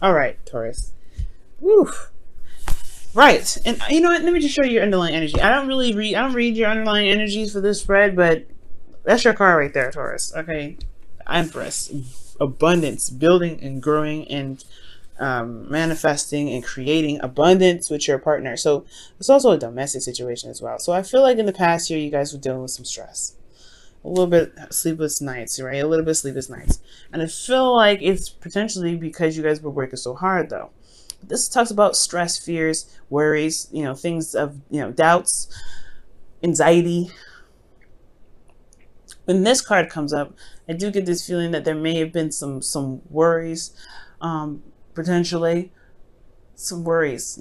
All right, Taurus. Woo. Right, and you know what? Let me just show you your underlying energy. I don't read your underlying energies for this spread, but that's your card right there, Taurus. Okay, Empress, abundance, building and growing and manifesting and creating abundance with your partner. So it's also a domestic situation as well. So I feel like in the past year, you guys were dealing with some stress, a little bit sleepless nights, right? A little bit sleepless nights, and I feel like it's potentially because you guys were working so hard, though. This talks about stress, fears, worries, things of, doubts, anxiety. When this card comes up, I do get this feeling that there may have been some worries, potentially some worries,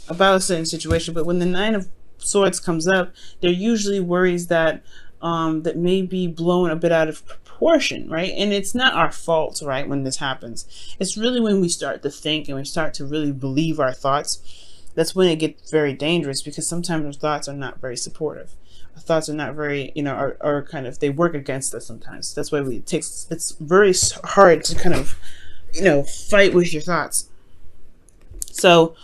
about a certain situation. But when the Nine of Swords comes up, they're usually worries that that may be blown a bit out of proportion, right? And it's not our fault, right, when this happens. It's really when we start to think and we start to really believe our thoughts. That's when it gets very dangerous, because sometimes our thoughts are not very supportive. Our thoughts are not very, are kind of, they work against us sometimes. That's why it's very hard to kind of, fight with your thoughts. So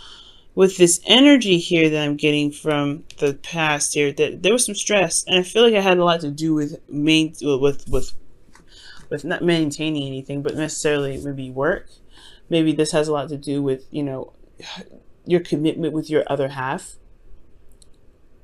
with this energy here that I'm getting from the past here, that there was some stress, and I feel like it had a lot to do with with not maintaining anything, but necessarily maybe work. Maybe this has a lot to do with, your commitment with your other half.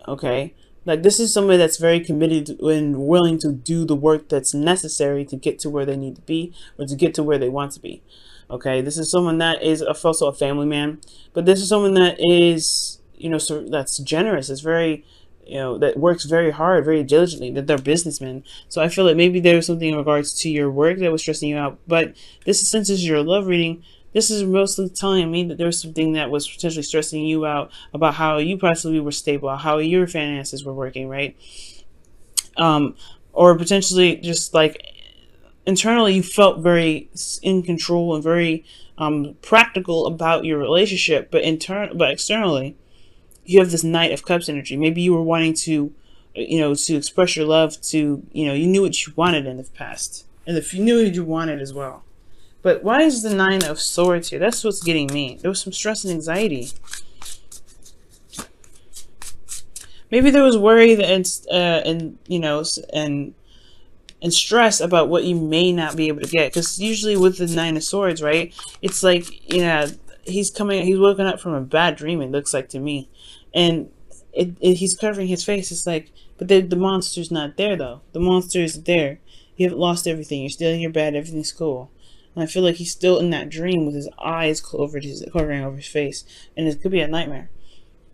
Okay, like this is somebody that's very committed and willing to do the work that's necessary to get to where they need to be, or to get to where they want to be. Okay, this is someone that is also a family man, but this is someone that is, so that's generous. It's very, that works very hard, very diligently, that they're businessmen. So I feel like maybe there was something in regards to your work that was stressing you out. But since this is your love reading, this is mostly telling me that there was something that was potentially stressing you out about how you possibly were stable, how your finances were working, right? Or potentially just like internally you felt very in control and very practical about your relationship, but externally you have this Knight of Cups energy. Maybe you were wanting to, to express your love to, you knew what you wanted in the past, and if you knew what you wanted as well. But why is the Nine of Swords here? That's what's getting me. There was some stress and anxiety. Maybe there was worry and stress about what you may not be able to get. Because usually with the Nine of Swords, right, it's like, he's woken up from a bad dream, it looks like to me. And he's covering his face. It's like, but the monster's not there, though. The monster is there. You haven't lost everything. You're still in your bed. Everything's cool. And I feel like he's still in that dream with his eyes covering over his face. And it could be a nightmare.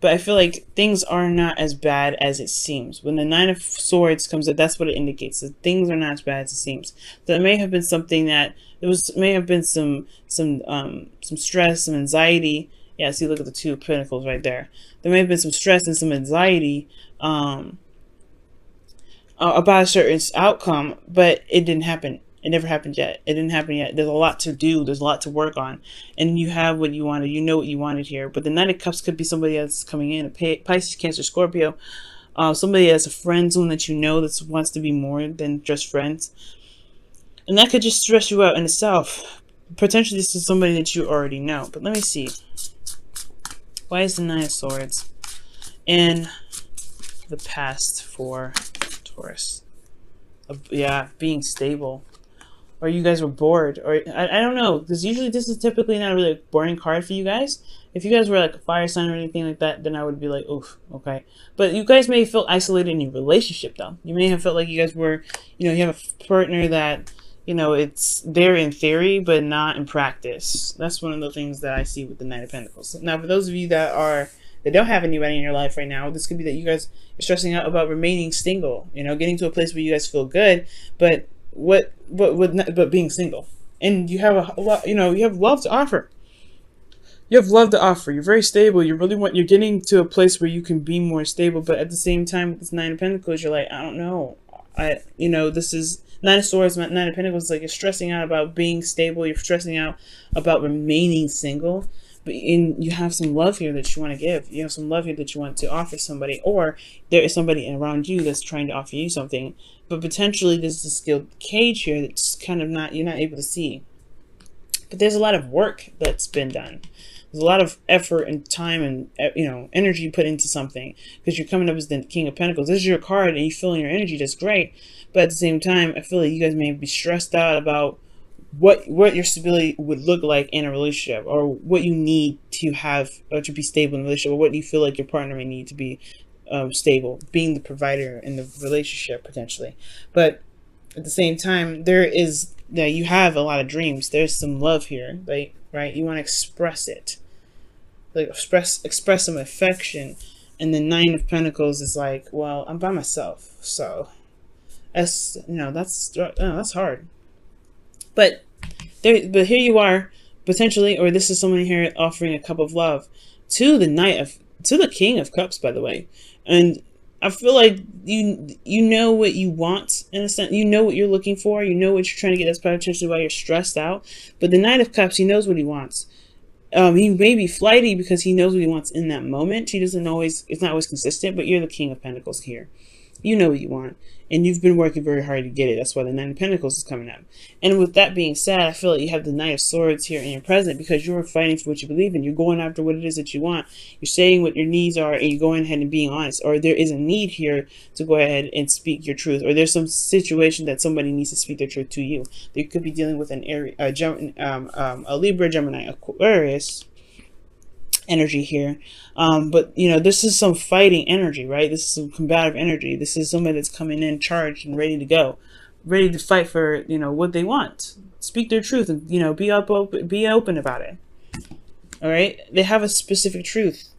But I feel like things are not as bad as it seems. When the Nine of Swords comes up, that's what it indicates. That things are not as bad as it seems. So it may have been something that may have been some stress, some anxiety. Yeah, see, look at the Two of Pentacles right there. There may have been some stress and some anxiety about a certain outcome, but it didn't happen. It never happened yet. It didn't happen yet. There's a lot to do. There's a lot to work on. And you have what you wanted. You know what you wanted here. But the Knight of Cups could be somebody else coming in. A Pisces, Cancer, Scorpio. Somebody that's a friend zone that you know that wants to be more than just friends. And that could just stress you out in itself. Potentially this is somebody that you already know. But let me see. Why is the Nine of Swords in the past for Taurus? Yeah, being stable. Or you guys were bored, or I don't know, because usually this is typically not a really boring card for you guys. If you guys were like a fire sign or anything like that, then I would be like, oof, okay. But you guys may feel isolated in your relationship, though. You may have felt like you guys were, you have a partner that, it's there in theory, but not in practice. That's one of the things that I see with the Knight of Pentacles. Now, for those of you that don't have anybody in your life right now, this could be that you guys are stressing out about remaining single, getting to a place where you guys feel good, but being single, and you have a lot, you have love to offer. You have love to offer. You're very stable. You're getting to a place where you can be more stable, but at the same time, with this Nine of Pentacles, you're like, I don't know. This is Nine of Swords, Nine of Pentacles. Like, you're stressing out about being stable. You're stressing out about remaining single. But you have some love here that you want to give. You have some love here that you want to offer somebody, or there is somebody around you that's trying to offer you something. But potentially there's a skilled cage here that's kind of you're not able to see. But there's a lot of work that's been done. There's a lot of effort and time and energy put into something, because you're coming up as the King of Pentacles. This is your card, and you feel your energy. That's great, but at the same time, I feel like you guys may be stressed out about what your stability would look like in a relationship, or what you need to have or to be stable in a relationship, or what you feel like your partner may need to be stable, being the provider in the relationship potentially. But at the same time, you have a lot of dreams. There's some love here, like, right? You want to express it, like express some affection. And the Nine of Pentacles is like, well, I'm by myself, so that's hard. But here you are, potentially, or this is someone here offering a cup of love to the King of Cups, by the way. And I feel like you know what you want, in a sense. You know what you're looking for. You know what you're trying to get. That's potentially why you're stressed out. But the Knight of Cups, he knows what he wants. He may be flighty because he knows what he wants in that moment. It's not always consistent, but you're the King of Pentacles here. You know what you want, and you've been working very hard to get it. That's why the Nine of Pentacles is coming up. And with that being said, I feel like you have the Knight of Swords here in your present, because you're fighting for what you believe in. You're going after what it is that you want. You're saying what your needs are, and you're going ahead and being honest. Or there is a need here to go ahead and speak your truth. Or there's some situation that somebody needs to speak their truth to you. They could be dealing with a Libra, Gemini, Aquarius energy here. But this is some fighting energy, right? This is some combative energy. This is somebody that's coming in charged and ready to go, ready to fight for what they want, speak their truth, and be open about it. All right, they have a specific truth,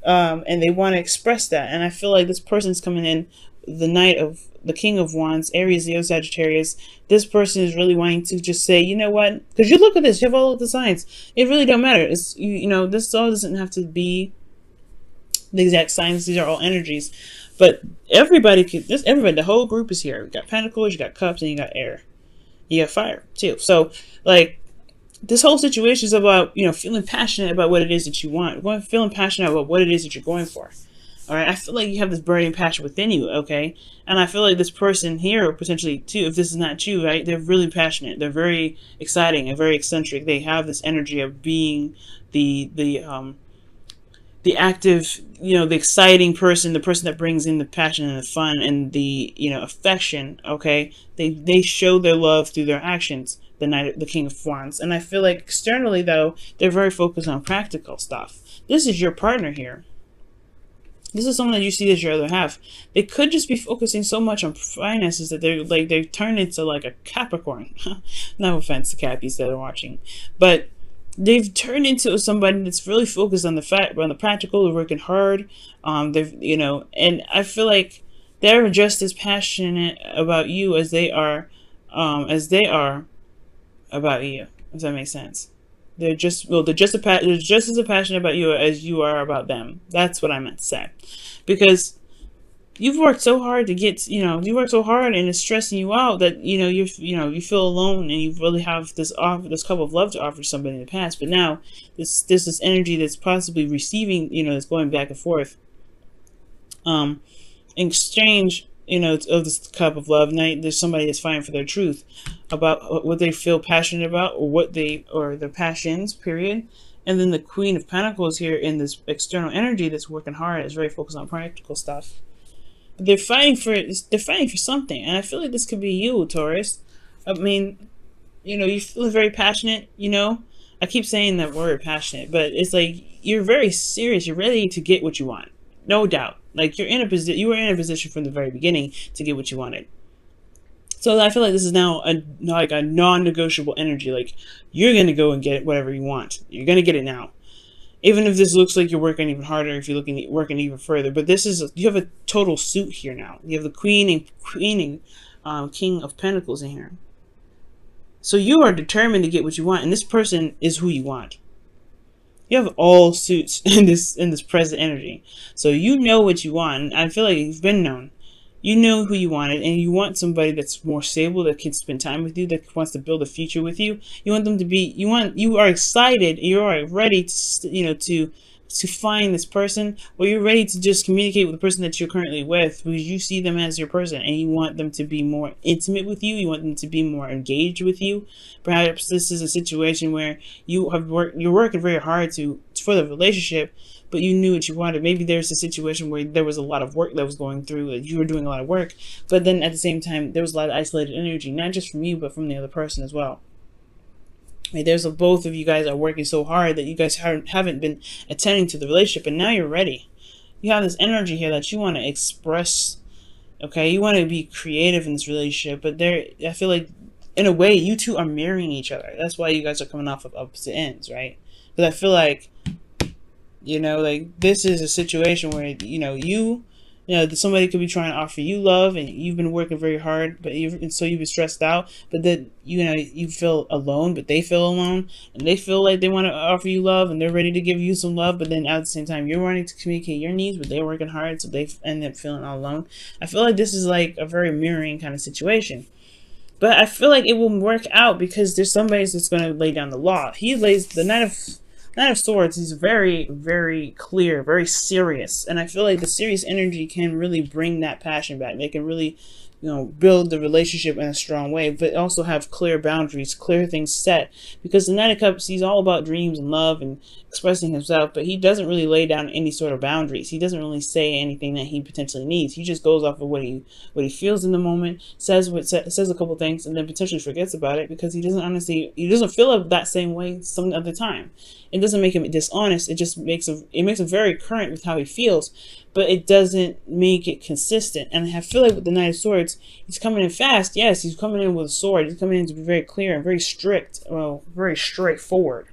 and they want to express that. And I feel like this person's coming in, the King of Wands, Aries, Leo, Sagittarius. This person is really wanting to just say, you know what? Because you look at this, you have all of the signs. It really don't matter. It's this all doesn't have to be the exact signs. These are all energies, but everybody, the whole group is here. You got Pentacles, you got Cups, and you got Air. You got Fire too. So like, this whole situation is about feeling passionate about what it is that you want. Feeling passionate about what it is that you're going for. All right, I feel like you have this burning passion within you, okay? And I feel like this person here, potentially too, if this is not you, right? They're really passionate. They're very exciting and very eccentric. They have this energy of being the active, the exciting person, the person that brings in the passion and the fun and the affection. Okay, they show their love through their actions. The King of Wands, and I feel like externally though, they're very focused on practical stuff. This is your partner here. This is someone that you see as your other half. They could just be focusing so much on finances that they turn into like a Capricorn. No offense to Cappies that are watching, but they've turned into somebody that's really focused on the practical. They're working hard. And I feel like they're just as passionate about you as they are about you. Does that make sense? They're just as passionate about you as you are about them. That's what I meant to say. Because you've worked so hard to get, you work so hard, and it's stressing you out that, you feel alone, and you really have this cup of love to offer somebody in the past. But now there's this energy that's possibly receiving, that's going back and forth. In exchange, of this cup of love. Now there's somebody that's fighting for their truth about what they feel passionate about, or their passions, period. And then the Queen of Pentacles here in this external energy that's working hard, is very focused on practical stuff. But they're fighting for something, and I feel like this could be you, Taurus. I mean, you feel very passionate. I keep saying that word, passionate, but it's like you're very serious. You're ready to get what you want, no doubt. Like you were in a position from the very beginning to get what you wanted. So I feel like this is now a non-negotiable energy. Like you're gonna go and get whatever you want. You're gonna get it now, even if this looks like you're working even harder. If you're working even further, but you have a total suit here now. You have the King of Pentacles in here. So you are determined to get what you want, and this person is who you want. You have all suits in this present energy. So you know what you want. I feel like you've been known. You know who you wanted, and you want somebody that's more stable, that can spend time with you, that wants to build a future with you. You want them to be, you are excited, you are ready to to find this person, or you're ready to just communicate with the person that you're currently with because you see them as your person and you want them to be more intimate with you. You want them to be more engaged with you. Perhaps this is a situation where you're working very hard for the relationship, but you knew what you wanted. Maybe there's a situation where there was a lot of work that was going through, you were doing a lot of work, but then at the same time, there was a lot of isolated energy, not just from you, but from the other person as well. Right, there's both of you guys are working so hard that you guys haven't been attending to the relationship, and now you're ready. You have this energy here that you want to express. Okay, you want to be creative in this relationship, but I feel like in a way you two are mirroring each other. That's why you guys are coming off of opposite ends, right? Because I feel like, like this is a situation where somebody could be trying to offer you love, and you've been working very hard, so you've been stressed out. But then you feel alone, but they feel alone, and they feel like they want to offer you love, and they're ready to give you some love. But then at the same time, you're wanting to communicate your needs, but they're working hard, so they end up feeling all alone. I feel like this is like a very mirroring kind of situation. But I feel like it will work out because there's somebody that's going to lay down the law. He lays the Knight of Swords. He's very, very clear, very serious. And I feel like the serious energy can really bring that passion back. They can really, build the relationship in a strong way, but also have clear boundaries, clear things set. Because the Knight of Cups, he's all about dreams and love and expressing himself, but he doesn't really lay down any sort of boundaries. He doesn't really say anything that he potentially needs. He just goes off of what he feels in the moment, says a couple things, and then potentially forgets about it because he doesn't feel that same way some other time. It doesn't make him dishonest. It just makes him very current with how he feels, but it doesn't make it consistent. And I feel like with the Knight of Swords, he's coming in fast. Yes, he's coming in with a sword. He's coming in to be very clear and very strict. Well, very straightforward.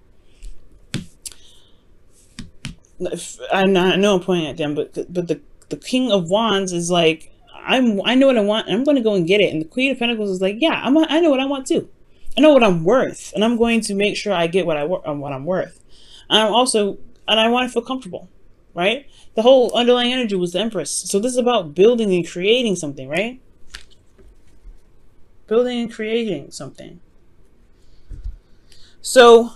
I know I'm pointing at them, but the King of Wands is like, I know what I want, and I'm going to go and get it. And the Queen of Pentacles is like, yeah, I know what I want too. I know what I'm worth, and I'm going to make sure I get what I'm worth. And I want to feel comfortable, right? The whole underlying energy was the Empress. So this is about building and creating something, right? Building and creating something. So,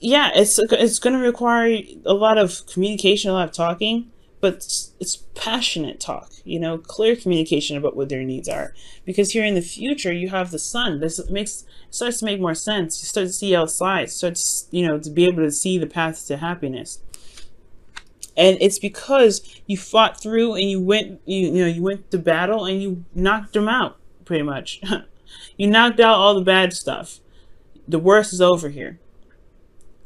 yeah, it's going to require a lot of communication, a lot of talking, but it's passionate talk, clear communication about what their needs are. Because here in the future, you have the Sun. Starts to make more sense. You start to see outside, starts, to be able to see the path to happiness. And it's because you fought through and you went to battle and you knocked them out, pretty much. You knocked out all the bad stuff. The worst is over here.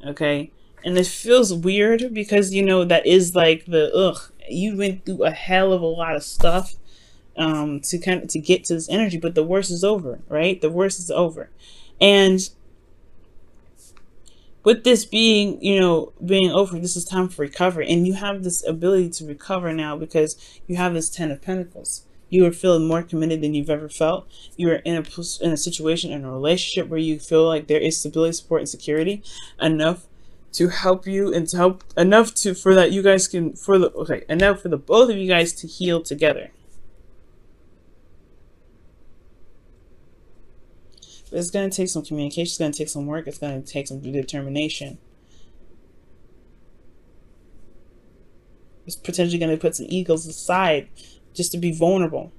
Okay? And it feels weird because, that is like you went through a hell of a lot of stuff to get to this energy, but the worst is over, right? The worst is over. And with this being over, this is time for recovery. And you have this ability to recover now because you have this 10 of Pentacles. You are feeling more committed than you've ever felt. You are in a situation, in a relationship where you feel like there is stability, support, and security enough to help you and to help enough for the both of you guys to heal together. But it's going to take some communication. It's going to take some work. It's going to take some determination. It's potentially going to put some egos aside just to be vulnerable.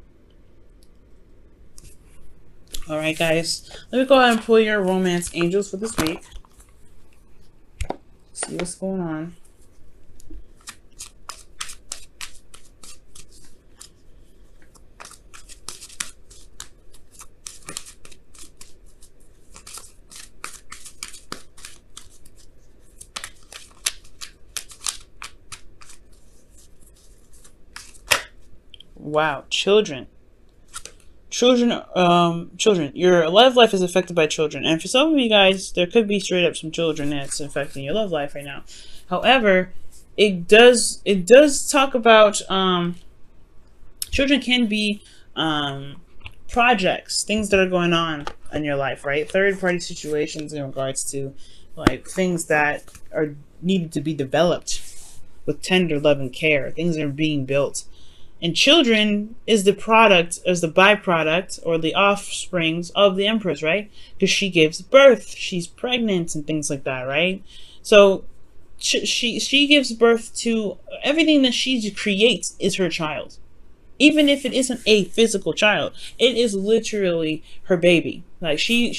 All right, guys. Let me go ahead and pull your romance angels for this week. See what's going on. Wow, children. Children, your love life is affected by children. And for some of you guys, there could be straight up some children that's affecting your love life right now. However, it does talk about, children can be, projects, things that are going on in your life, right? Third party situations in regards to like things that are needed to be developed with tender love and care. Things that are being built. And children is the byproduct or the offsprings of the Empress, right? Because she gives birth, she's pregnant and things like that, right? So she gives birth to everything that she creates is her child. Even if it isn't a physical child, it is literally her baby. Like she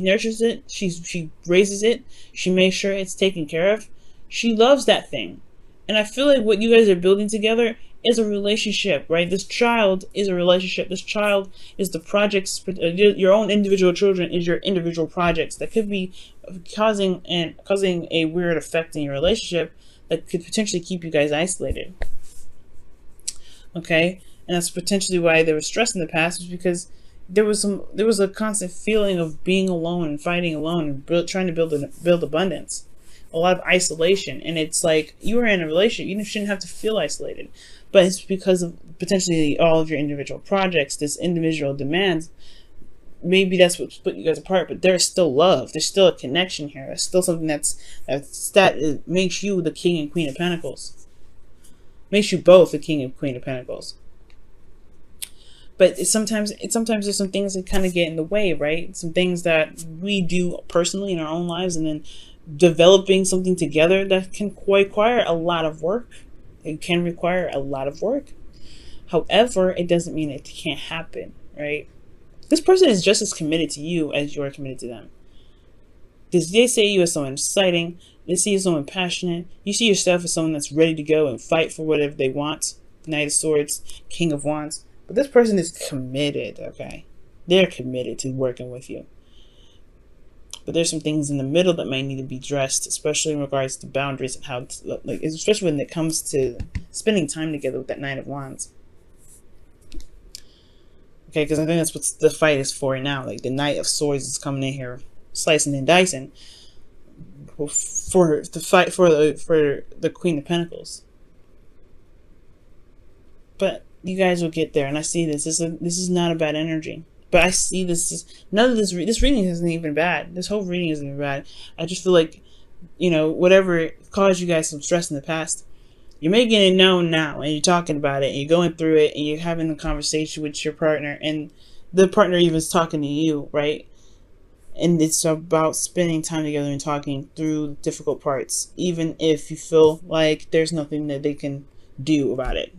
nurtures it, she raises it, she makes sure it's taken care of. She loves that thing. And I feel like what you guys are building together is a relationship, right? This child is a relationship. This child is the projects. Your own individual children is your individual projects that could be causing a weird effect in your relationship that could potentially keep you guys isolated. Okay, and that's potentially why there was stress in the past, was because there was a constant feeling of being alone and fighting alone and trying to build abundance, a lot of isolation. And it's like, you were in a relationship, you shouldn't have to feel isolated, but it's because of potentially all of your individual projects, this individual demands. Maybe that's what split you guys apart, but there's still love, there's still a connection here, there's still something that makes you the king and queen of pentacles, makes you both the king and queen of pentacles. But sometimes there's some things that kind of get in the way, right? Some things that we do personally in our own lives, and then developing something together that can require a lot of work. It can require a lot of work. However, it doesn't mean it can't happen, right? This person is just as committed to you as you are committed to them. Because they see you as someone exciting, they see you as someone passionate, you see yourself as someone that's ready to go and fight for whatever they want. Knight of Swords, King of Wands. But this person is committed, okay? They're committed to working with you. But there's some things in the middle that might need to be addressed, especially in regards to boundaries and how, especially when it comes to spending time together with that Knight of Wands. Okay, because I think that's what the fight is for now. Like, the Knight of Swords is coming in here, slicing and dicing for the fight for the Queen of Pentacles. But you guys will get there, and I see this. This is not a bad energy. But I see this. None of this reading isn't even bad. This whole reading isn't even bad. I just feel like, whatever caused you guys some stress in the past, you're making it known now, and you're talking about it, and you're going through it, and you're having a conversation with your partner, and the partner even is talking to you, right? And it's about spending time together and talking through difficult parts, even if you feel like there's nothing that they can do about it.